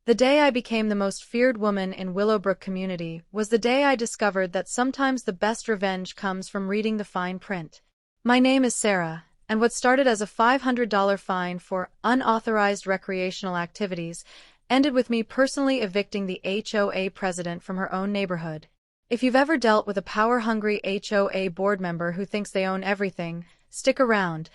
The day I became the most feared woman in Willowbrook community was the day I discovered that sometimes the best revenge comes from reading the fine print. My name is Sarah, and what started as a $500 fine for unauthorized recreational activities ended with me personally evicting the HOA president from her own neighborhood. If you've ever dealt with a power-hungry HOA board member who thinks they own everything, stick around,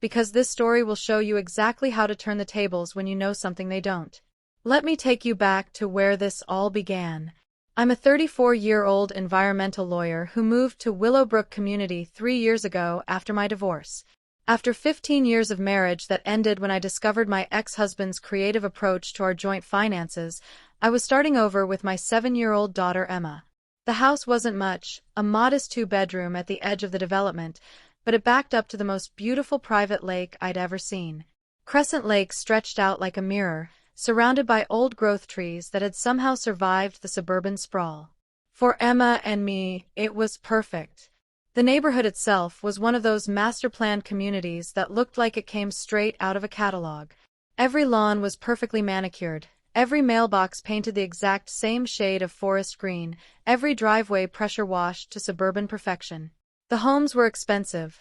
because this story will show you exactly how to turn the tables when you know something they don't. Let me take you back to where this all began. I'm a 34-year-old environmental lawyer who moved to Willowbrook community 3 years ago after my divorce. After 15 years of marriage that ended when I discovered my ex-husband's creative approach to our joint finances, I was starting over with my 7-year-old daughter Emma. The house wasn't much, a modest 2-bedroom at the edge of the development, but it backed up to the most beautiful private lake I'd ever seen. Crescent Lake stretched out like a mirror, surrounded by old-growth trees that had somehow survived the suburban sprawl. For Emma and me, it was perfect. The neighborhood itself was one of those master-planned communities that looked like it came straight out of a catalog. Every lawn was perfectly manicured, every mailbox painted the exact same shade of forest green, every driveway pressure-washed to suburban perfection. The homes were expensive.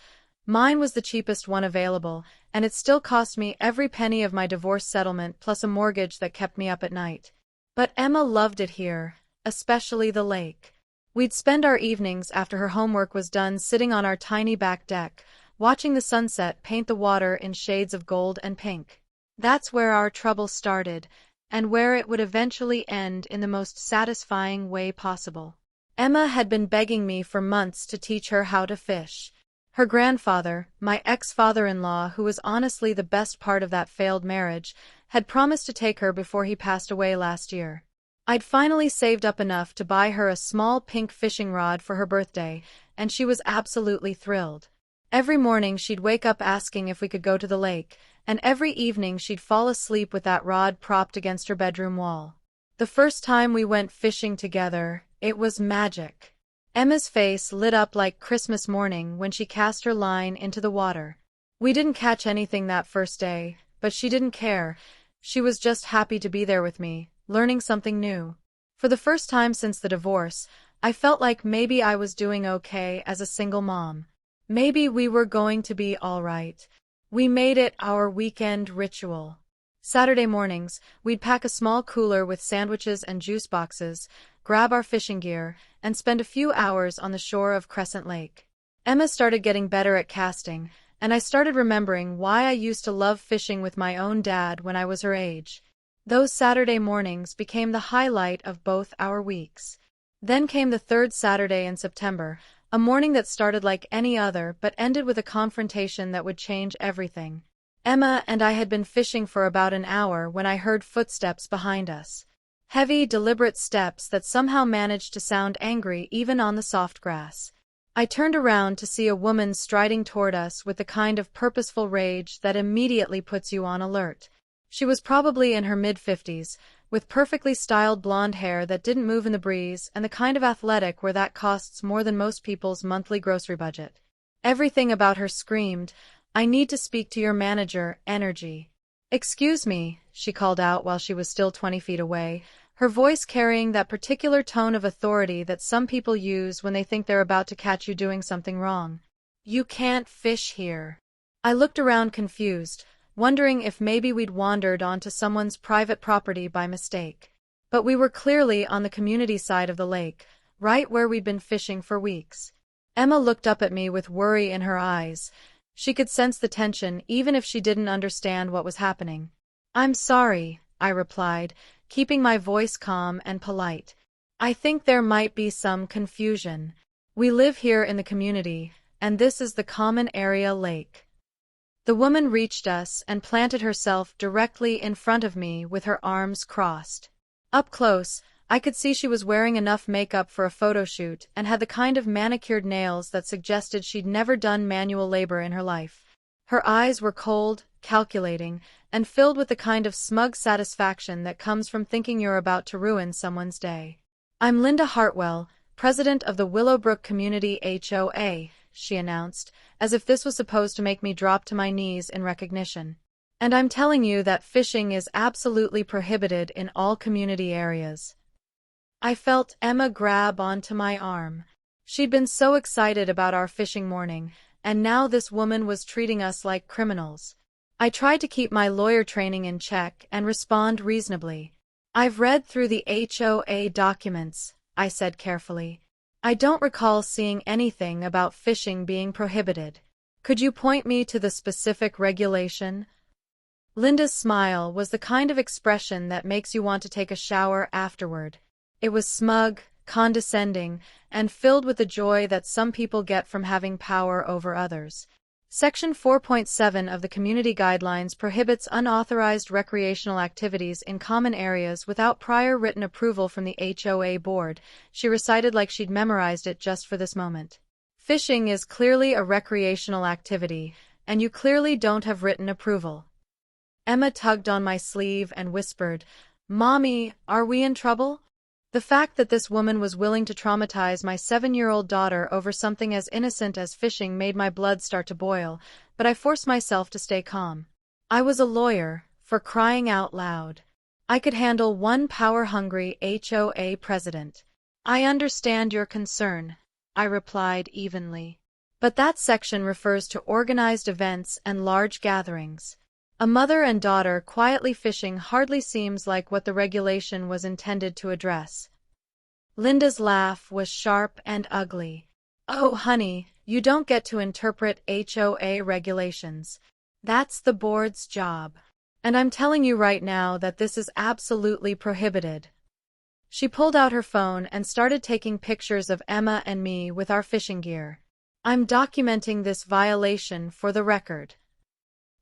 Mine was the cheapest one available, and it still cost me every penny of my divorce settlement plus a mortgage that kept me up at night. But Emma loved it here, especially the lake. We'd spend our evenings after her homework was done sitting on our tiny back deck, watching the sunset paint the water in shades of gold and pink. That's where our trouble started, and where it would eventually end in the most satisfying way possible. Emma had been begging me for months to teach her how to fish. Her grandfather, my ex-father-in-law, who was honestly the best part of that failed marriage, had promised to take her before he passed away last year. I'd finally saved up enough to buy her a small pink fishing rod for her birthday, and she was absolutely thrilled. Every morning she'd wake up asking if we could go to the lake, and every evening she'd fall asleep with that rod propped against her bedroom wall. The first time we went fishing together, it was magic. Emma's face lit up like Christmas morning when she cast her line into the water. We didn't catch anything that first day, but she didn't care. She was just happy to be there with me, learning something new. For the first time since the divorce, I felt like maybe I was doing okay as a single mom. Maybe we were going to be all right. We made it our weekend ritual. Saturday mornings, we'd pack a small cooler with sandwiches and juice boxes, grab our fishing gear, and spend a few hours on the shore of Crescent Lake. Emma started getting better at casting, and I started remembering why I used to love fishing with my own dad when I was her age. Those Saturday mornings became the highlight of both our weeks. Then came the third Saturday in September, a morning that started like any other but ended with a confrontation that would change everything. Emma and I had been fishing for about an hour when I heard footsteps behind us. Heavy, deliberate steps that somehow managed to sound angry even on the soft grass. I turned around to see a woman striding toward us with the kind of purposeful rage that immediately puts you on alert. She was probably in her mid-50s, with perfectly styled blonde hair that didn't move in the breeze and the kind of athletic where that costs more than most people's monthly grocery budget. Everything about her screamed, "I need to speak to your manager," energy. "Excuse me," she called out while she was still 20 feet away, her voice carrying that particular tone of authority that some people use when they think they're about to catch you doing something wrong. "You can't fish here." I looked around confused, wondering if maybe we'd wandered onto someone's private property by mistake. But we were clearly on the community side of the lake, right where we'd been fishing for weeks. Emma looked up at me with worry in her eyes. She could sense the tension even if she didn't understand what was happening. "I'm sorry," I replied, keeping my voice calm and polite. "I think there might be some confusion. We live here in the community, and this is the common area lake." The woman reached us and planted herself directly in front of me with her arms crossed. Up close, I could see she was wearing enough makeup for a photo shoot and had the kind of manicured nails that suggested she'd never done manual labor in her life. Her eyes were cold, calculating, and filled with the kind of smug satisfaction that comes from thinking you're about to ruin someone's day. "I'm Linda Hartwell, president of the Willowbrook Community HOA, she announced, as if this was supposed to make me drop to my knees in recognition. And I'm telling you that fishing is absolutely prohibited in all community areas. I felt Emma grab onto my arm. She'd been so excited about our fishing morning, and now this woman was treating us like criminals. I tried to keep my lawyer training in check and respond reasonably. I've read through the HOA documents, I said carefully. I don't recall seeing anything about fishing being prohibited. Could you point me to the specific regulation? Linda's smile was the kind of expression that makes you want to take a shower afterward. It was smug, condescending, and filled with the joy that some people get from having power over others. Section 4.7 of the Community Guidelines prohibits unauthorized recreational activities in common areas without prior written approval from the HOA board, she recited like she'd memorized it just for this moment. Fishing is clearly a recreational activity, and you clearly don't have written approval. Emma tugged on my sleeve and whispered, "Mommy, are we in trouble?" The fact that this woman was willing to traumatize my 7-year-old daughter over something as innocent as fishing made my blood start to boil, but I forced myself to stay calm. I was a lawyer, for crying out loud. I could handle one power-hungry HOA president. I understand your concern, I replied evenly. But that section refers to organized events and large gatherings. A mother and daughter quietly fishing hardly seems like what the regulation was intended to address. Linda's laugh was sharp and ugly. "Oh, honey, you don't get to interpret HOA regulations. That's the board's job. And I'm telling you right now that this is absolutely prohibited." She pulled out her phone and started taking pictures of Emma and me with our fishing gear. "I'm documenting this violation for the record."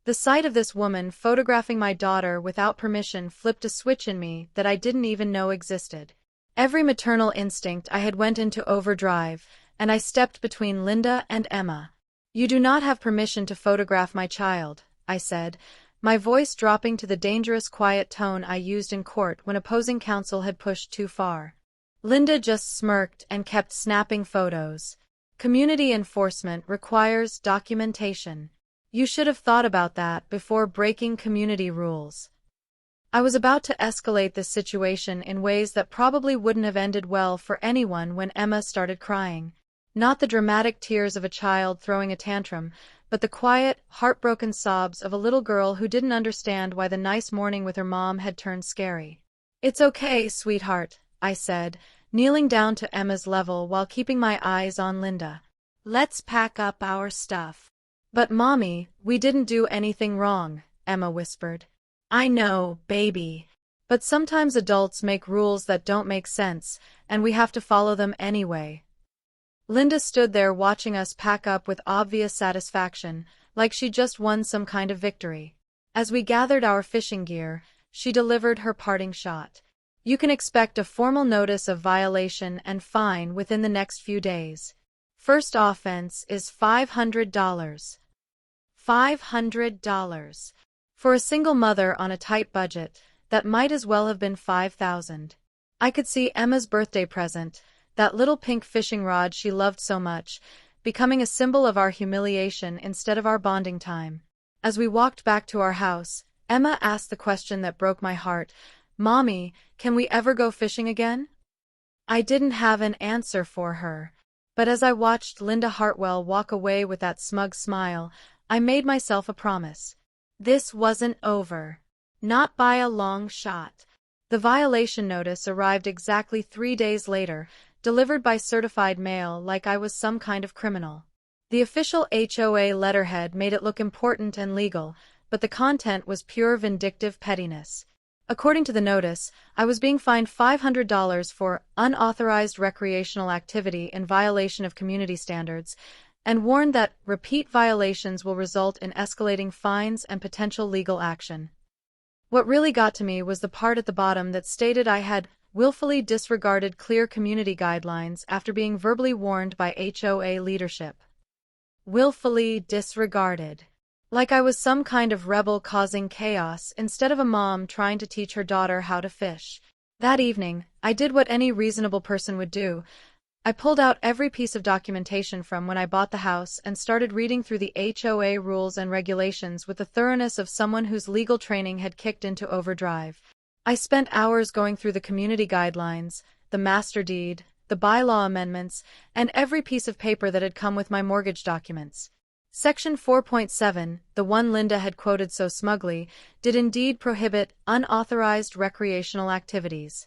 The sight of this woman photographing my daughter without permission flipped a switch in me that I didn't even know existed. Every maternal instinct I had went into overdrive, and I stepped between Linda and Emma. "You do not have permission to photograph my child," I said, my voice dropping to the dangerous quiet tone I used in court when opposing counsel had pushed too far. Linda just smirked and kept snapping photos. "Community enforcement requires documentation. You should have thought about that before breaking community rules." I was about to escalate this situation in ways that probably wouldn't have ended well for anyone when Emma started crying. Not the dramatic tears of a child throwing a tantrum, but the quiet, heartbroken sobs of a little girl who didn't understand why the nice morning with her mom had turned scary. "It's okay, sweetheart," I said, kneeling down to Emma's level while keeping my eyes on Linda. "Let's pack up our stuff." "But Mommy, we didn't do anything wrong," Emma whispered. "I know, baby. But sometimes adults make rules that don't make sense, and we have to follow them anyway." Linda stood there watching us pack up with obvious satisfaction, like she'd just won some kind of victory. As we gathered our fishing gear, she delivered her parting shot. "You can expect a formal notice of violation and fine within the next few days. First offense is $500. $500. For a single mother on a tight budget, that might as well have been $5,000. I could see Emma's birthday present, that little pink fishing rod she loved so much, becoming a symbol of our humiliation instead of our bonding time. As we walked back to our house, Emma asked the question that broke my heart, "Mommy, can we ever go fishing again?" I didn't have an answer for her, but as I watched Linda Hartwell walk away with that smug smile, I made myself a promise. This wasn't over. Not by a long shot. The violation notice arrived exactly 3 days later, delivered by certified mail like I was some kind of criminal. The official HOA letterhead made it look important and legal, but the content was pure vindictive pettiness. According to the notice, I was being fined $500 for unauthorized recreational activity in violation of community standards, and warned that repeat violations will result in escalating fines and potential legal action. What really got to me was the part at the bottom that stated I had willfully disregarded clear community guidelines after being verbally warned by HOA leadership. Willfully disregarded. Like I was some kind of rebel causing chaos instead of a mom trying to teach her daughter how to fish. That evening, I did what any reasonable person would do. I pulled out every piece of documentation from when I bought the house and started reading through the HOA rules and regulations with the thoroughness of someone whose legal training had kicked into overdrive. I spent hours going through the community guidelines, the master deed, the bylaw amendments, and every piece of paper that had come with my mortgage documents. Section 4.7, the one Linda had quoted so smugly, did indeed prohibit unauthorized recreational activities.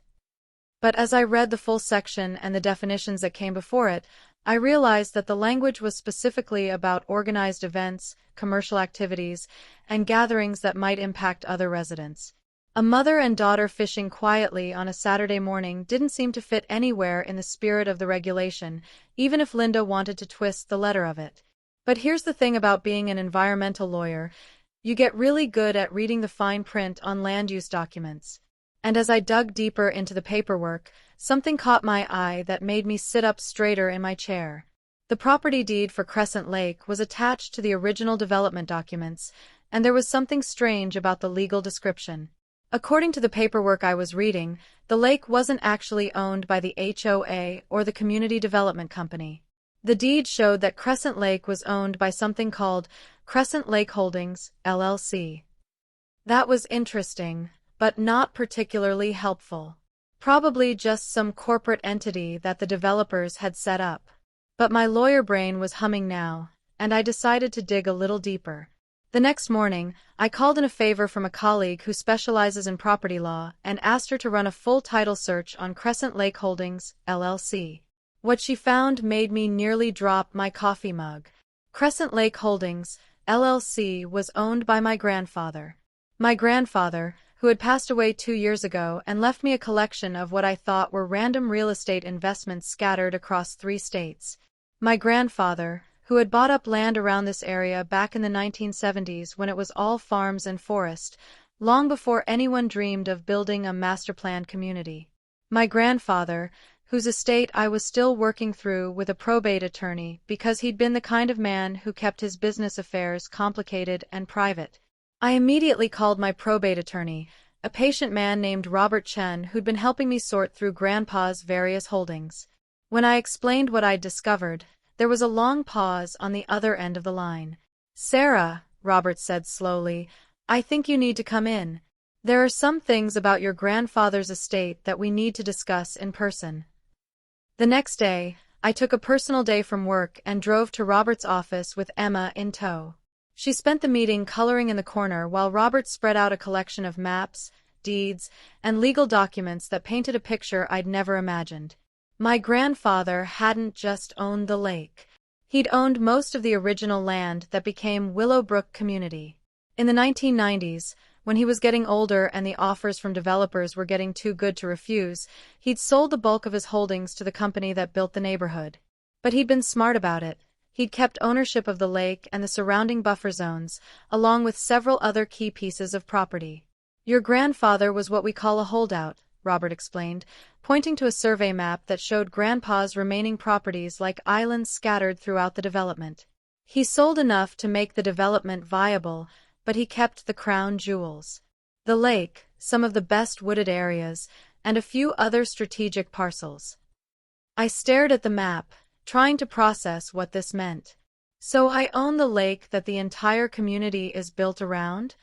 But as I read the full section and the definitions that came before it, I realized that the language was specifically about organized events, commercial activities, and gatherings that might impact other residents. A mother and daughter fishing quietly on a Saturday morning didn't seem to fit anywhere in the spirit of the regulation, even if Linda wanted to twist the letter of it. But here's the thing about being an environmental lawyer: you get really good at reading the fine print on land use documents. And as I dug deeper into the paperwork, something caught my eye that made me sit up straighter in my chair. The property deed for Crescent Lake was attached to the original development documents, and there was something strange about the legal description. According to the paperwork I was reading, the lake wasn't actually owned by the HOA or the Community Development Company. The deed showed that Crescent Lake was owned by something called Crescent Lake Holdings, LLC. That was interesting, but not particularly helpful. Probably just some corporate entity that the developers had set up. But my lawyer brain was humming now, and I decided to dig a little deeper. The next morning, I called in a favor from a colleague who specializes in property law and asked her to run a full title search on Crescent Lake Holdings, LLC. What she found made me nearly drop my coffee mug. Crescent Lake Holdings, LLC was owned by my grandfather. My grandfather, who had passed away 2 years ago and left me a collection of what I thought were random real estate investments scattered across 3 states. My grandfather, who had bought up land around this area back in the 1970s when it was all farms and forest, long before anyone dreamed of building a master-planned community. My grandfather, whose estate I was still working through with a probate attorney because he'd been the kind of man who kept his business affairs complicated and private. I immediately called my probate attorney, a patient man named Robert Chen who'd been helping me sort through Grandpa's various holdings. When I explained what I'd discovered, there was a long pause on the other end of the line. "Sarah," Robert said slowly, "I think you need to come in. There are some things about your grandfather's estate that we need to discuss in person." The next day, I took a personal day from work and drove to Robert's office with Emma in tow. She spent the meeting coloring in the corner while Robert spread out a collection of maps, deeds, and legal documents that painted a picture I'd never imagined. My grandfather hadn't just owned the lake. He'd owned most of the original land that became Willowbrook Community. In the 1990s, when he was getting older and the offers from developers were getting too good to refuse, he'd sold the bulk of his holdings to the company that built the neighborhood. But he'd been smart about it. He'd kept ownership of the lake and the surrounding buffer zones, along with several other key pieces of property. "Your grandfather was what we call a holdout," Robert explained, pointing to a survey map that showed Grandpa's remaining properties like islands scattered throughout the development. He sold enough to make the development viable, but he kept the crown jewels: the lake, some of the best wooded areas, and a few other strategic parcels. I stared at the map, trying to process what this meant. "So I own the lake that the entire community is built around?"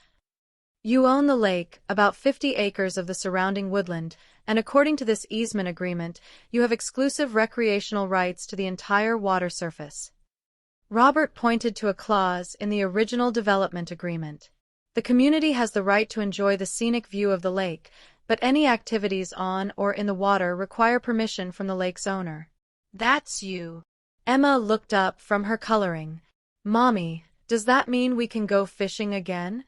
"You own the lake, about 50 acres of the surrounding woodland, and according to this easement agreement, you have exclusive recreational rights to the entire water surface." Robert pointed to a clause in the original development agreement. "The community has the right to enjoy the scenic view of the lake, but any activities on or in the water require permission from the lake's owner." "That's you." Emma looked up from her coloring. "Mommy, does that mean we can go fishing again?"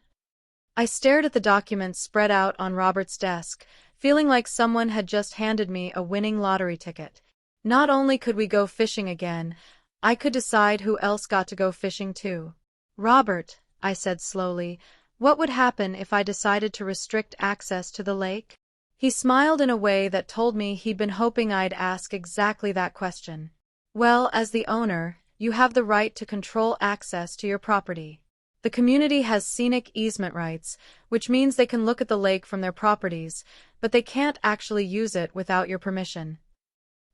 I stared at the documents spread out on Robert's desk, feeling like someone had just handed me a winning lottery ticket. Not only could we go fishing again, I could decide who else got to go fishing too. "Robert," I said slowly, "what would happen if I decided to restrict access to the lake?" He smiled in a way that told me he'd been hoping I'd ask exactly that question. "Well, as the owner, you have the right to control access to your property. The community has scenic easement rights, which means they can look at the lake from their properties, but they can't actually use it without your permission."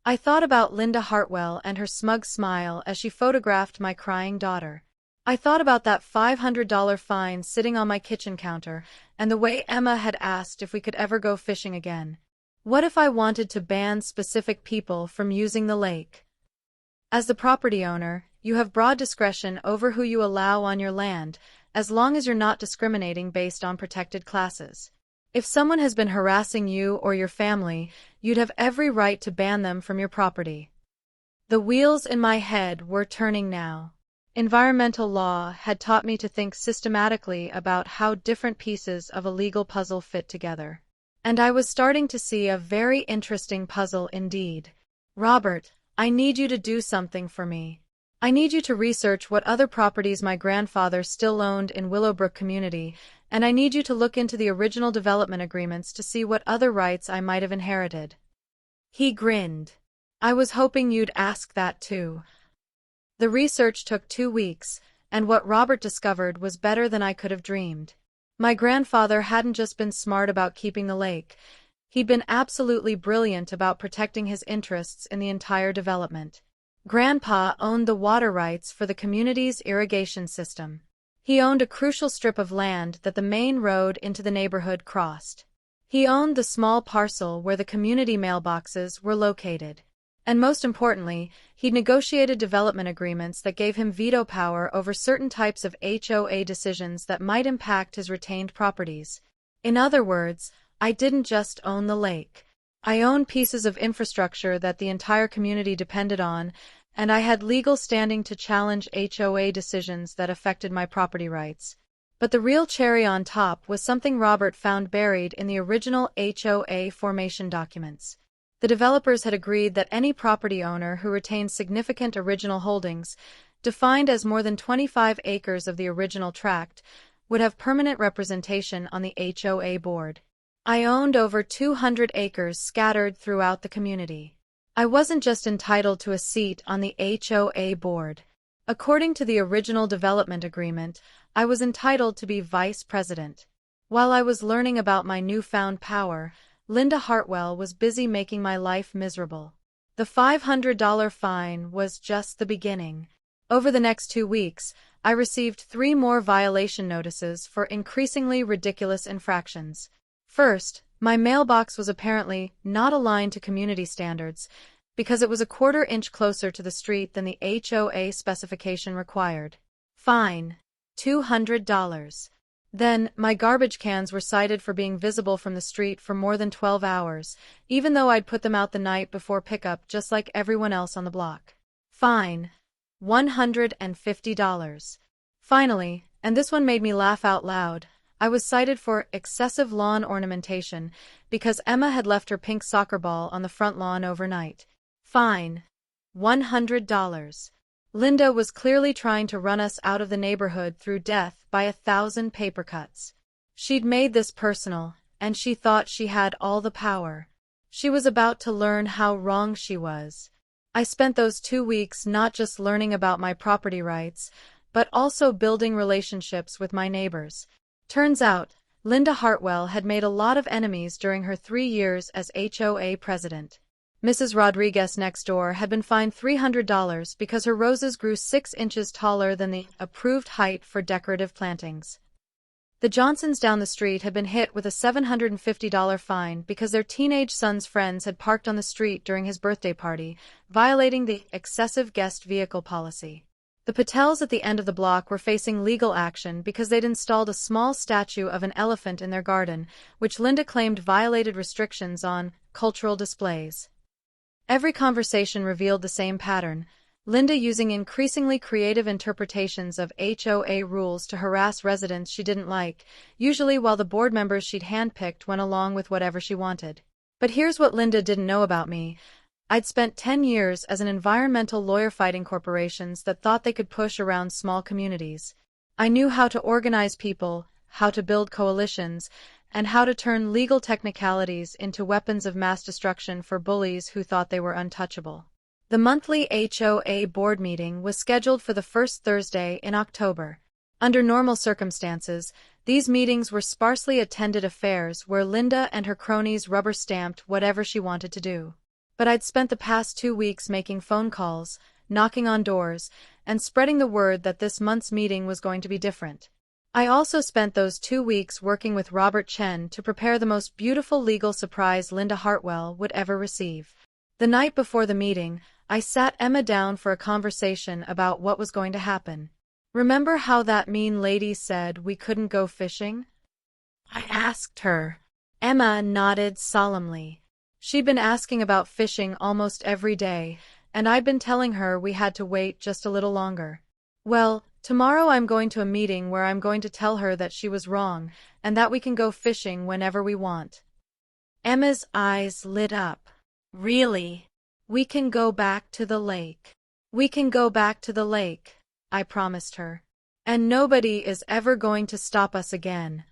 I thought about Linda Hartwell and her smug smile as she photographed my crying daughter. I thought about that $500 fine sitting on my kitchen counter, and the way Emma had asked if we could ever go fishing again. What if I wanted to ban specific people from using the lake? As the property owner, you have broad discretion over who you allow on your land, as long as you're not discriminating based on protected classes. If someone has been harassing you or your family, you'd have every right to ban them from your property. The wheels in my head were turning now. Environmental law had taught me to think systematically about how different pieces of a legal puzzle fit together. And I was starting to see a very interesting puzzle indeed. Robert, I need you to do something for me. I need you to research what other properties my grandfather still owned in Willowbrook community, and I need you to look into the original development agreements to see what other rights I might have inherited. He grinned. I was hoping you'd ask that too. The research took 2 weeks, and what Robert discovered was better than I could have dreamed. My grandfather hadn't just been smart about keeping the lake. He'd been absolutely brilliant about protecting his interests in the entire development. Grandpa owned the water rights for the community's irrigation system. He owned a crucial strip of land that the main road into the neighborhood crossed. He owned the small parcel where the community mailboxes were located. And most importantly, he'd negotiated development agreements that gave him veto power over certain types of HOA decisions that might impact his retained properties. In other words, I didn't just own the lake. I owned pieces of infrastructure that the entire community depended on, and I had legal standing to challenge HOA decisions that affected my property rights. But the real cherry on top was something Robert found buried in the original HOA formation documents. The developers had agreed that any property owner who retained significant original holdings, defined as more than 25 acres of the original tract, would have permanent representation on the HOA board. I owned over 200 acres scattered throughout the community. I wasn't just entitled to a seat on the HOA board. According to the original development agreement, I was entitled to be vice president. While I was learning about my newfound power, Linda Hartwell was busy making my life miserable. The $500 fine was just the beginning. Over the next 2 weeks, I received 3 more violation notices for increasingly ridiculous infractions. First, my mailbox was apparently not aligned to community standards because it was a 1/4 inch closer to the street than the HOA specification required. Fine. $200. Then, my garbage cans were cited for being visible from the street for more than 12 hours, even though I'd put them out the night before pickup just like everyone else on the block. Fine. $150. Finally, and this one made me laugh out loud, I was cited for excessive lawn ornamentation because Emma had left her pink soccer ball on the front lawn overnight. Fine. $100. Linda was clearly trying to run us out of the neighborhood through death by 1,000 paper cuts. She'd made this personal, and she thought she had all the power. She was about to learn how wrong she was. I spent those 2 weeks not just learning about my property rights, but also building relationships with my neighbors. Turns out, Linda Hartwell had made a lot of enemies during her 3 years as HOA president. Mrs. Rodriguez next door had been fined $300 because her roses grew 6 inches taller than the approved height for decorative plantings. The Johnsons down the street had been hit with a $750 fine because their teenage son's friends had parked on the street during his birthday party, violating the excessive guest vehicle policy. The Patels at the end of the block were facing legal action because they'd installed a small statue of an elephant in their garden, which Linda claimed violated restrictions on cultural displays. Every conversation revealed the same pattern, Linda using increasingly creative interpretations of HOA rules to harass residents she didn't like, usually while the board members she'd handpicked went along with whatever she wanted. But here's what Linda didn't know about me. I'd spent 10 years as an environmental lawyer fighting corporations that thought they could push around small communities. I knew how to organize people, how to build coalitions, and how to turn legal technicalities into weapons of mass destruction for bullies who thought they were untouchable. The monthly HOA board meeting was scheduled for the first Thursday in October. Under normal circumstances, these meetings were sparsely attended affairs where Linda and her cronies rubber-stamped whatever she wanted to do. But I'd spent the past 2 weeks making phone calls, knocking on doors, and spreading the word that this month's meeting was going to be different. I also spent those 2 weeks working with Robert Chen to prepare the most beautiful legal surprise Linda Hartwell would ever receive. The night before the meeting, I sat Emma down for a conversation about what was going to happen. "Remember how that mean lady said we couldn't go fishing?" I asked her. Emma nodded solemnly. She'd been asking about fishing almost every day, and I'd been telling her we had to wait just a little longer. "Well, tomorrow I'm going to a meeting where I'm going to tell her that she was wrong, and that we can go fishing whenever we want." Emma's eyes lit up. "Really? We can go back to the lake." "We can go back to the lake," I promised her. "And nobody is ever going to stop us again."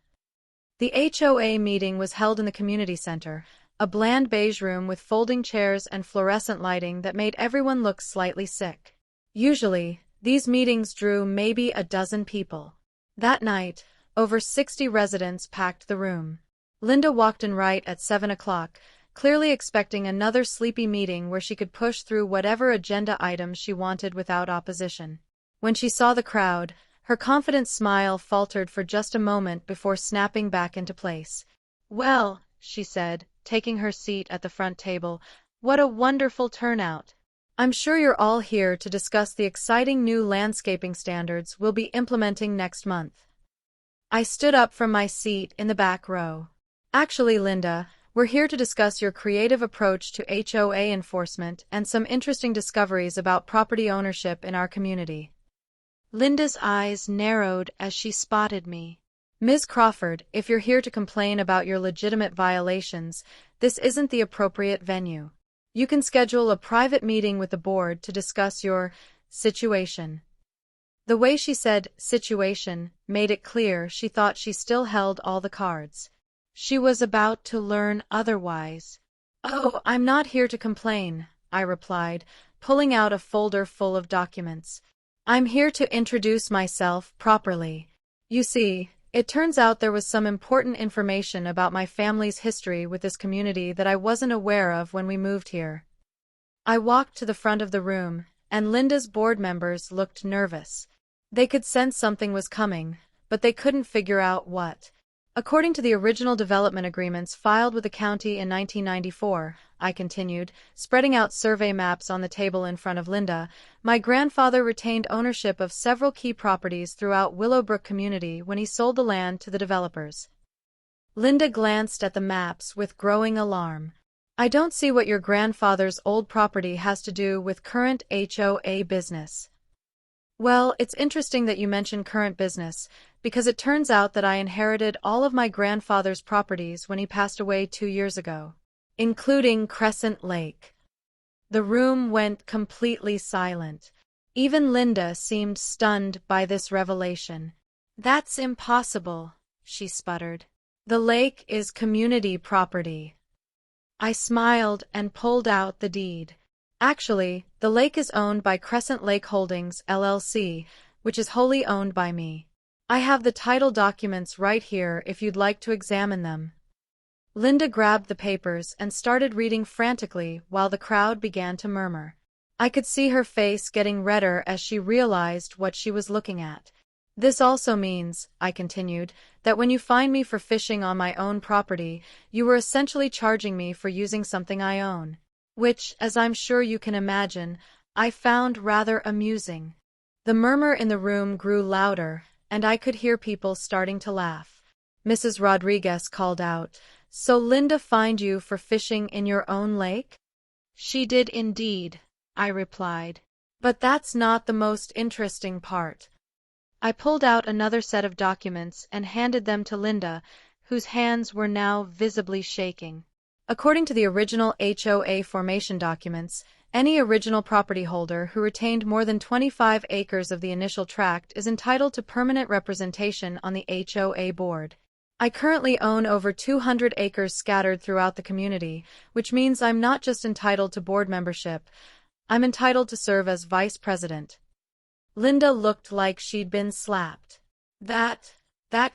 The HOA meeting was held in the community center, a bland beige room with folding chairs and fluorescent lighting that made everyone look slightly sick. Usually, these meetings drew maybe a dozen people. That night, over 60 residents packed the room. Linda walked in right at 7 o'clock, clearly expecting another sleepy meeting where she could push through whatever agenda items she wanted without opposition. When she saw the crowd, her confident smile faltered for just a moment before snapping back into place. "Well," she said, taking her seat at the front table, "what a wonderful turnout. I'm sure you're all here to discuss the exciting new landscaping standards we'll be implementing next month." I stood up from my seat in the back row. "Actually, Linda, we're here to discuss your creative approach to HOA enforcement and some interesting discoveries about property ownership in our community." Linda's eyes narrowed as she spotted me. "Ms. Crawford, if you're here to complain about your legitimate violations, this isn't the appropriate venue. You can schedule a private meeting with the board to discuss your situation." The way she said situation made it clear she thought she still held all the cards. She was about to learn otherwise. "Oh, I'm not here to complain," I replied, pulling out a folder full of documents. "I'm here to introduce myself properly. You see, it turns out there was some important information about my family's history with this community that I wasn't aware of when we moved here." I walked to the front of the room, and Linda's board members looked nervous. They could sense something was coming, but they couldn't figure out what. "According to the original development agreements filed with the county in 1994, I continued, spreading out survey maps on the table in front of Linda, "my grandfather retained ownership of several key properties throughout Willowbrook community when he sold the land to the developers." Linda glanced at the maps with growing alarm. "I don't see what your grandfather's old property has to do with current HOA business." "Well, it's interesting that you mention current business, because it turns out that I inherited all of my grandfather's properties when he passed away 2 years ago, including Crescent Lake." The room went completely silent. Even Linda seemed stunned by this revelation. "That's impossible," she sputtered. "The lake is community property." I smiled and pulled out the deed. "Actually, the lake is owned by Crescent Lake Holdings, LLC, which is wholly owned by me. I have the title documents right here if you'd like to examine them." Linda grabbed the papers and started reading frantically while the crowd began to murmur. I could see her face getting redder as she realized what she was looking at. "This also means," I continued, "that when you fined me for fishing on my own property, you were essentially charging me for using something I own. Which, as I'm sure you can imagine, I found rather amusing." The murmur in the room grew louder, and I could hear people starting to laugh. Mrs. Rodriguez called out, "So Linda fined you for fishing in your own lake?" "She did indeed," I replied. "But that's not the most interesting part." I pulled out another set of documents and handed them to Linda, whose hands were now visibly shaking. According to the original HOA formation documents, any original property holder who retained more than 25 acres of the initial tract is entitled to permanent representation on the HOA board. I currently own over 200 acres scattered throughout the community, which means I'm not just entitled to board membership, I'm entitled to serve as vice president. Linda looked like she'd been slapped. That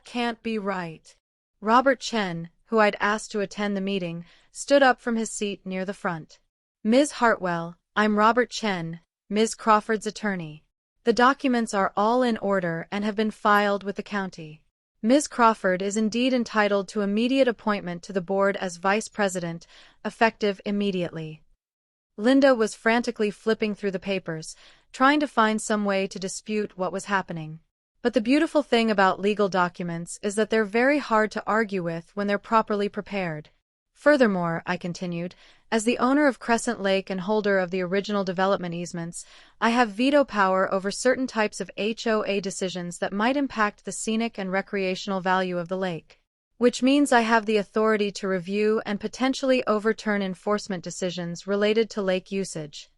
can't be right." Robert Chen, who I'd asked to attend the meeting, stood up from his seat near the front. Ms. Hartwell, I'm Robert Chen, Ms. Crawford's attorney. The documents are all in order and have been filed with the county. Ms. Crawford is indeed entitled to immediate appointment to the board as vice president, effective immediately. Linda was frantically flipping through the papers, trying to find some way to dispute what was happening. But the beautiful thing about legal documents is that they're very hard to argue with when they're properly prepared. Furthermore, I continued, as the owner of Crescent Lake and holder of the original development easements, I have veto power over certain types of HOA decisions that might impact the scenic and recreational value of the lake. Which means I have the authority to review and potentially overturn enforcement decisions related to lake usage.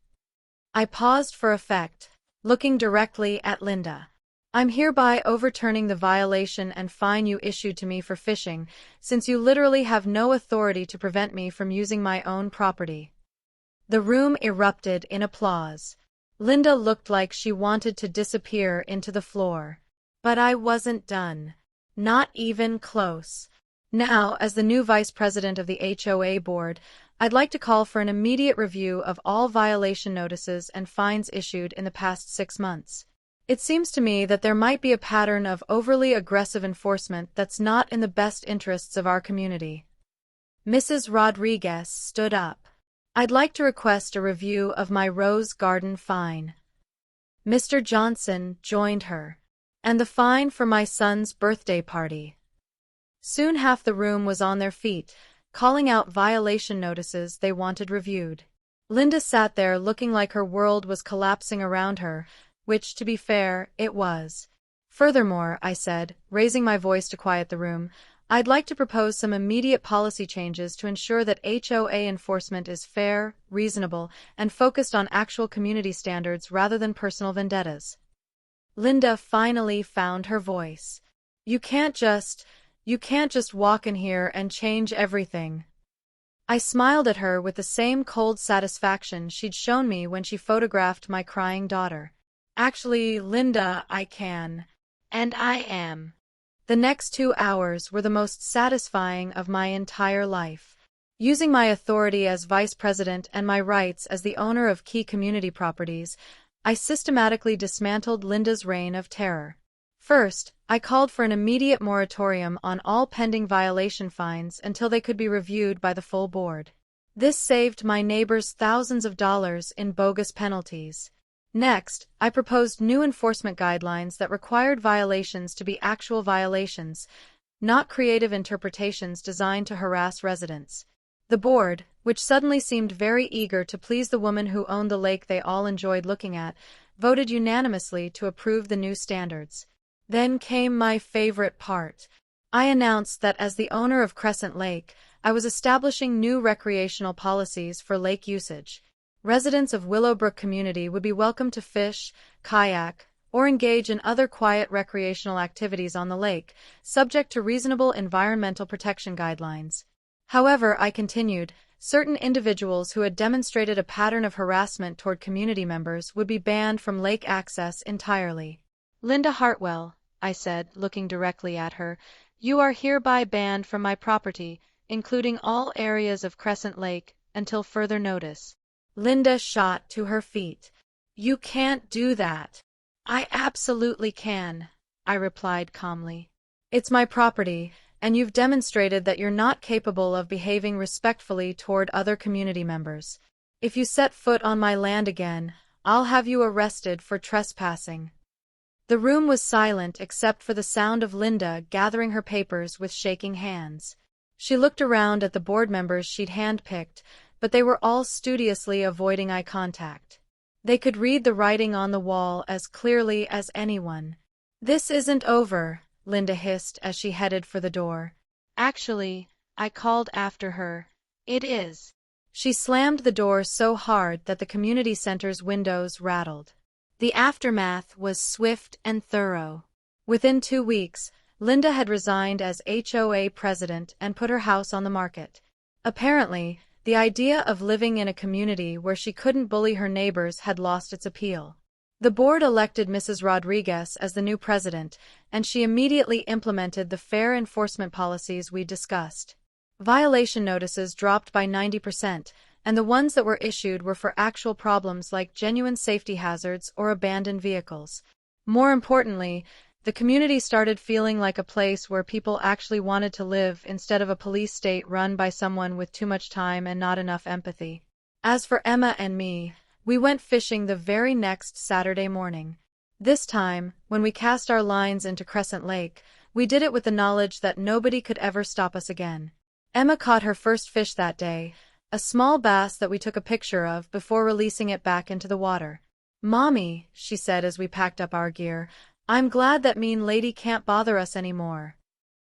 I paused for effect, looking directly at Linda. I'm hereby overturning the violation and fine you issued to me for fishing, since you literally have no authority to prevent me from using my own property. The room erupted in applause. Linda looked like she wanted to disappear into the floor. But I wasn't done. Not even close. Now, as the new vice president of the HOA board, I'd like to call for an immediate review of all violation notices and fines issued in the past 6 months. It seems to me that there might be a pattern of overly aggressive enforcement that's not in the best interests of our community. Mrs. Rodriguez stood up. I'd like to request a review of my Rose Garden fine. Mr. Johnson joined her. And the fine for my son's birthday party. Soon half the room was on their feet, calling out violation notices they wanted reviewed. Linda sat there looking like her world was collapsing around her, which, to be fair, it was. Furthermore, I said, raising my voice to quiet the room, I'd like to propose some immediate policy changes to ensure that HOA enforcement is fair, reasonable, and focused on actual community standards rather than personal vendettas. Linda finally found her voice. You can't just walk in here and change everything. I smiled at her with the same cold satisfaction she'd shown me when she photographed my crying daughter. Actually, Linda, I can. And I am. The next 2 hours were the most satisfying of my entire life. Using my authority as vice president and my rights as the owner of key community properties, I systematically dismantled Linda's reign of terror. First, I called for an immediate moratorium on all pending violation fines until they could be reviewed by the full board. This saved my neighbors thousands of dollars in bogus penalties. Next, I proposed new enforcement guidelines that required violations to be actual violations, not creative interpretations designed to harass residents. The board, which suddenly seemed very eager to please the woman who owned the lake they all enjoyed looking at, voted unanimously to approve the new standards. Then came my favorite part. I announced that as the owner of Crescent Lake, I was establishing new recreational policies for lake usage. Residents of Willowbrook community would be welcome to fish, kayak, or engage in other quiet recreational activities on the lake, subject to reasonable environmental protection guidelines. However, I continued, certain individuals who had demonstrated a pattern of harassment toward community members would be banned from lake access entirely. Linda Hartwell, I said, looking directly at her, you are hereby banned from my property, including all areas of Crescent Lake, until further notice. Linda shot to her feet. You can't do that. I absolutely can, I replied calmly. It's my property, and you've demonstrated that you're not capable of behaving respectfully toward other community members. If you set foot on my land again, I'll have you arrested for trespassing. The room was silent except for the sound of Linda gathering her papers with shaking hands. She looked around at the board members she'd handpicked, but they were all studiously avoiding eye contact. They could read the writing on the wall as clearly as anyone. This isn't over, Linda hissed as she headed for the door. Actually, I called after her. It is. She slammed the door so hard that the community center's windows rattled. The aftermath was swift and thorough. Within 2 weeks, Linda had resigned as HOA president and put her house on the market. Apparently, the idea of living in a community where she couldn't bully her neighbors had lost its appeal. The board elected Mrs. Rodriguez as the new president, and she immediately implemented the fair enforcement policies we discussed. Violation notices dropped by 90%, and the ones that were issued were for actual problems like genuine safety hazards or abandoned vehicles. More importantly, the community started feeling like a place where people actually wanted to live instead of a police state run by someone with too much time and not enough empathy. As for Emma and me, we went fishing the very next Saturday morning. This time, when we cast our lines into Crescent Lake, we did it with the knowledge that nobody could ever stop us again. Emma caught her first fish that day, a small bass that we took a picture of before releasing it back into the water. "Mommy," she said as we packed up our gear, "I'm glad that mean lady can't bother us anymore."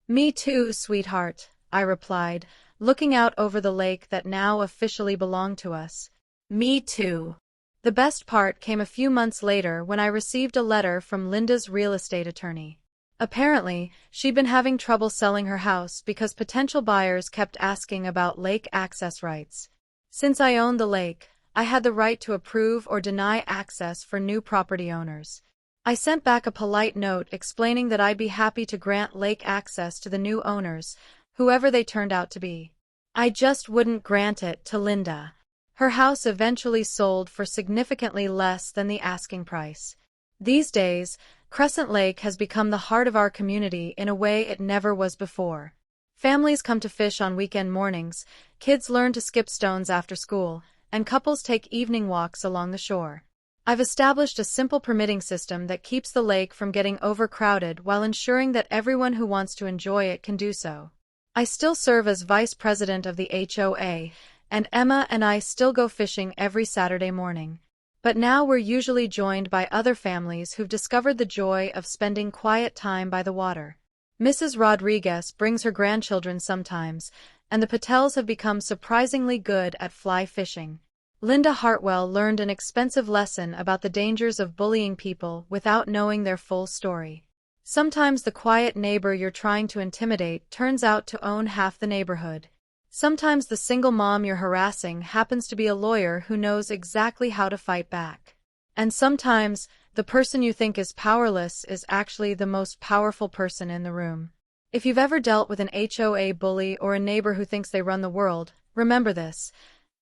"Me too, sweetheart," I replied, looking out over the lake that now officially belonged to us. "Me too." The best part came a few months later when I received a letter from Linda's real estate attorney. Apparently, she'd been having trouble selling her house because potential buyers kept asking about lake access rights. Since I owned the lake, I had the right to approve or deny access for new property owners. I sent back a polite note explaining that I'd be happy to grant lake access to the new owners, whoever they turned out to be. I just wouldn't grant it to Linda. Her house eventually sold for significantly less than the asking price. These days, Crescent Lake has become the heart of our community in a way it never was before. Families come to fish on weekend mornings, kids learn to skip stones after school, and couples take evening walks along the shore. I've established a simple permitting system that keeps the lake from getting overcrowded while ensuring that everyone who wants to enjoy it can do so. I still serve as vice president of the HOA, and Emma and I still go fishing every Saturday morning. But now we're usually joined by other families who've discovered the joy of spending quiet time by the water. Mrs. Rodriguez brings her grandchildren sometimes, and the Patels have become surprisingly good at fly fishing. Linda Hartwell learned an expensive lesson about the dangers of bullying people without knowing their full story. Sometimes the quiet neighbor you're trying to intimidate turns out to own half the neighborhood. Sometimes the single mom you're harassing happens to be a lawyer who knows exactly how to fight back. And sometimes, the person you think is powerless is actually the most powerful person in the room. If you've ever dealt with an HOA bully or a neighbor who thinks they run the world, remember this.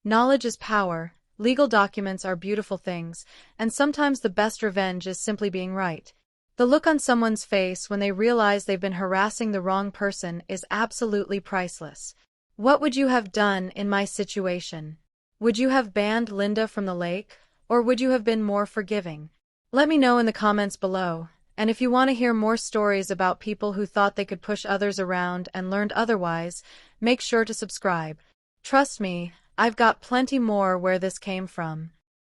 Knowledge is power, legal documents are beautiful things, and sometimes the best revenge is simply being right. The look on someone's face when they realize they've been harassing the wrong person is absolutely priceless. What would you have done in my situation? Would you have banned Linda from the lake, or would you have been more forgiving? Let me know in the comments below, and if you want to hear more stories about people who thought they could push others around and learned otherwise, make sure to subscribe. Trust me, I've got plenty more where this came from.